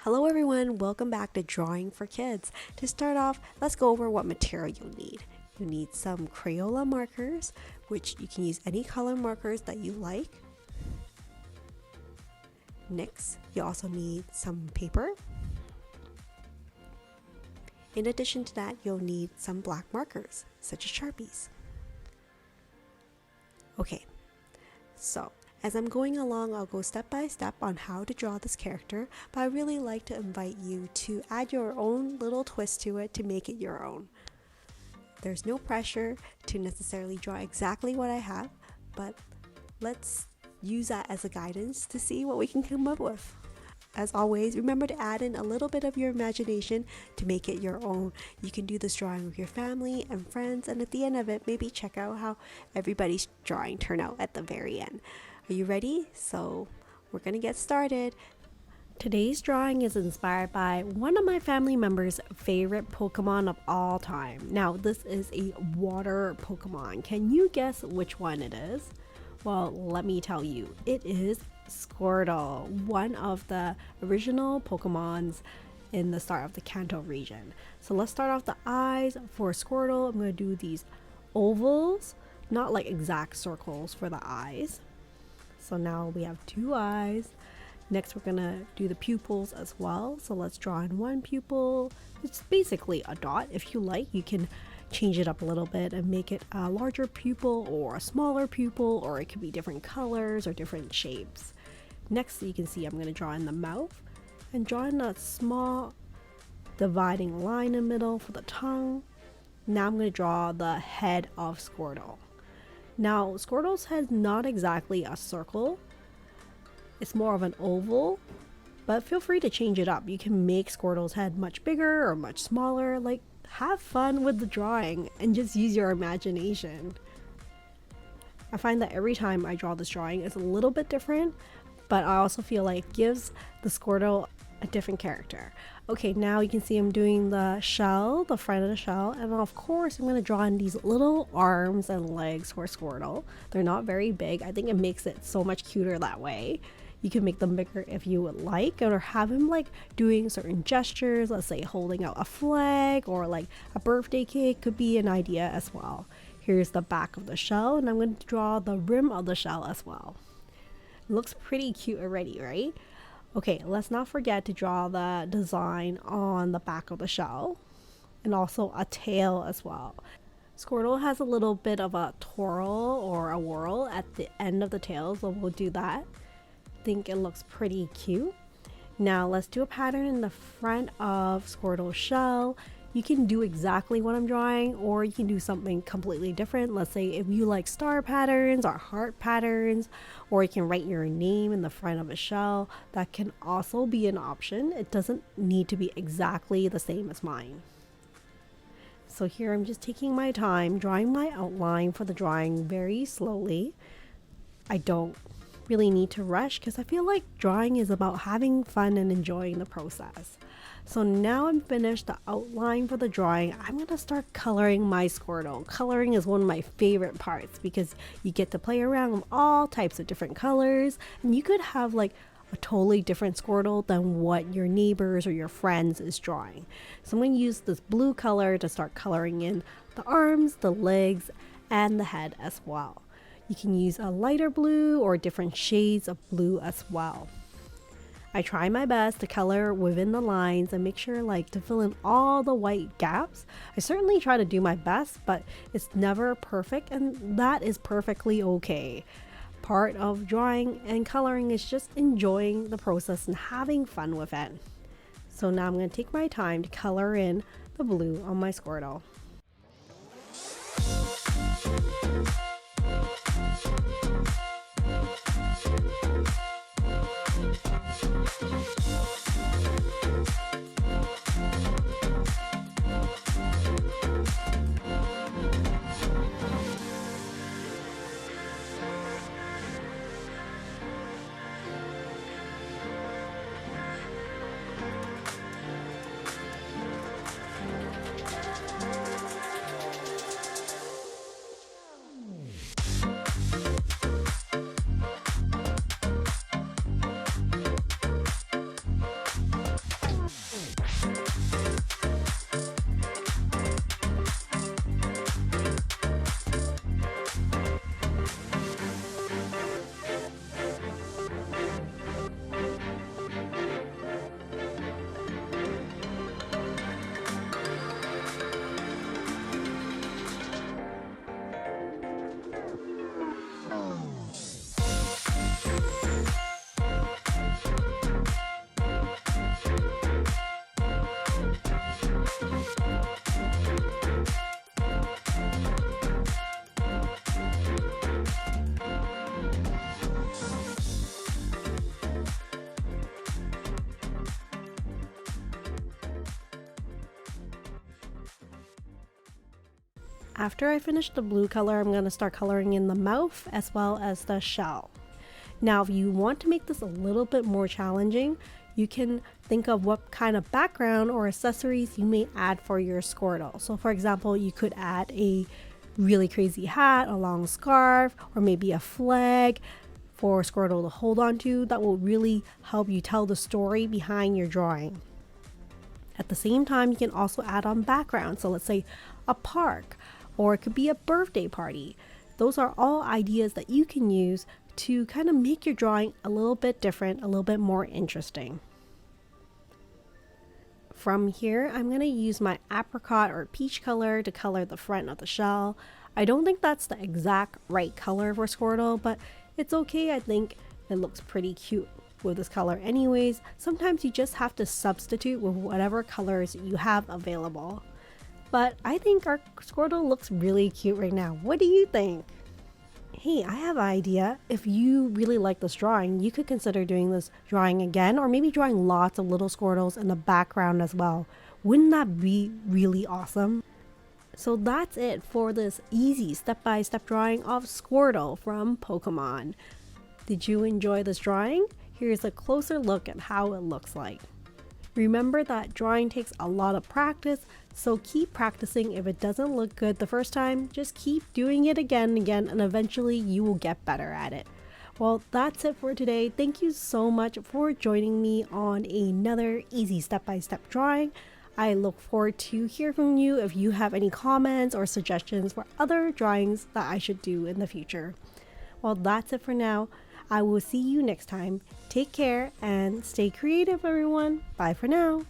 Hello everyone, welcome back to Drawing for Kids. To start off, let's go over what material you'll need. You need some Crayola markers, which you can use any color markers that you like. Next, you also need some paper. In addition to that, you'll need some black markers, such as Sharpies. Okay, so as I'm going along, I'll go step by step on how to draw this character, but I really like to invite you to add your own little twist to it to make it your own. There's no pressure to necessarily draw exactly what I have, but let's use that as a guidance to see what we can come up with. As always, remember to add in a little bit of your imagination to make it your own. You can do this drawing with your family and friends, and at the end of it, maybe check out how everybody's drawing turned out at the very end. Are you ready? So we're gonna get started. Today's drawing is inspired by one of my family members' favorite Pokemon of all time. Now, this is a water Pokemon. Can you guess which one it is? Well, let me tell you, it is SQUIRTLE, one of the original Pokemons in the start of the Kanto region. So let's start off the eyes for Squirtle. I'm going to do these ovals, not like exact circles for the eyes. So now we have two eyes. Next, we're gonna do the pupils as well. So let's draw in one pupil. It's basically a dot. If you like, you can change it up a little bit and make it a larger pupil or a smaller pupil, or it could be different colors or different shapes. Next, you can see I'm gonna draw in the mouth and draw in a small dividing line in the middle for the tongue. Now I'm gonna draw the head of Squirtle. Now, Squirtle's head is not exactly a circle. It's more of an oval, but feel free to change it up. You can make Squirtle's head much bigger or much smaller. Like, have fun with the drawing and just use your imagination. I find that every time I draw this drawing, it's a little bit different, but I also feel like it gives the Squirtle a different character. Okay, now you can see I'm doing the shell, the front of the shell, and of course I'm going to draw in these little arms and legs for Squirtle. They're not very big. I think it makes it so much cuter that way. You can make them bigger if you would like, or have him like doing certain gestures, let's say holding out a flag or like a birthday cake could be an idea as well. Here's the back of the shell, and I'm going to draw the rim of the shell as well. It looks pretty cute already, right? Okay, let's not forget to draw the design on the back of the shell and also a tail as well. Squirtle has a little bit of a twirl or a whirl at the end of the tail, so we'll do that. I think it looks pretty cute. Now let's do a pattern in the front of Squirtle's shell. You can do exactly what I'm drawing, or you can do something completely different. Let's say if you like star patterns or heart patterns, or you can write your name in the front of a shell. That can also be an option. It doesn't need to be exactly the same as mine. So here I'm just taking my time, drawing my outline for the drawing very slowly. I don't really need to rush because I feel like drawing is about having fun and enjoying the process. So now I'm finished the outline for the drawing. I'm gonna start coloring my Squirtle. Coloring is one of my favorite parts because you get to play around with all types of different colors, and you could have like a totally different Squirtle than what your neighbors or your friends is drawing. So I'm gonna use this blue color to start coloring in the arms, the legs, and the head as well. You can use a lighter blue or different shades of blue as well. I try my best to color within the lines and make sure like to fill in all the white gaps. I certainly try to do my best, but it's never perfect, and that is perfectly okay. Part of drawing and coloring is just enjoying the process and having fun with it. So now I'm going to take my time to color in the blue on my Squirtle. After I finish the blue color, I'm going to start coloring in the mouth as well as the shell. Now, if you want to make this a little bit more challenging, you can think of what kind of background or accessories you may add for your Squirtle. So for example, you could add a really crazy hat, a long scarf, or maybe a flag for Squirtle to hold on to. That will really help you tell the story behind your drawing. At the same time, you can also add on background. So let's say a park, or it could be a birthday party. Those are all ideas that you can use to kind of make your drawing a little bit different, a little bit more interesting. From here, I'm going to use my apricot or peach color to color the front of the shell. I don't think that's the exact right color for Squirtle, but it's okay. I think it looks pretty cute with this color anyways. Sometimes you just have to substitute with whatever colors you have available. But I think our Squirtle looks really cute right now. What do you think? Hey, I have an idea. If you really like this drawing, you could consider doing this drawing again, or maybe drawing lots of little Squirtles in the background as well. Wouldn't that be really awesome? So that's it for this easy step-by-step drawing of Squirtle from Pokemon. Did you enjoy this drawing? Here's a closer look at how it looks like. Remember that drawing takes a lot of practice, so keep practicing. If it doesn't look good the first time, just keep doing it again and again, and eventually you will get better at it. Well, that's it for today. Thank you so much for joining me on another easy step-by-step drawing. I look forward to hear from you if you have any comments or suggestions for other drawings that I should do in the future. Well, that's it for now. I will see you next time. Take care and stay creative, everyone. Bye for now.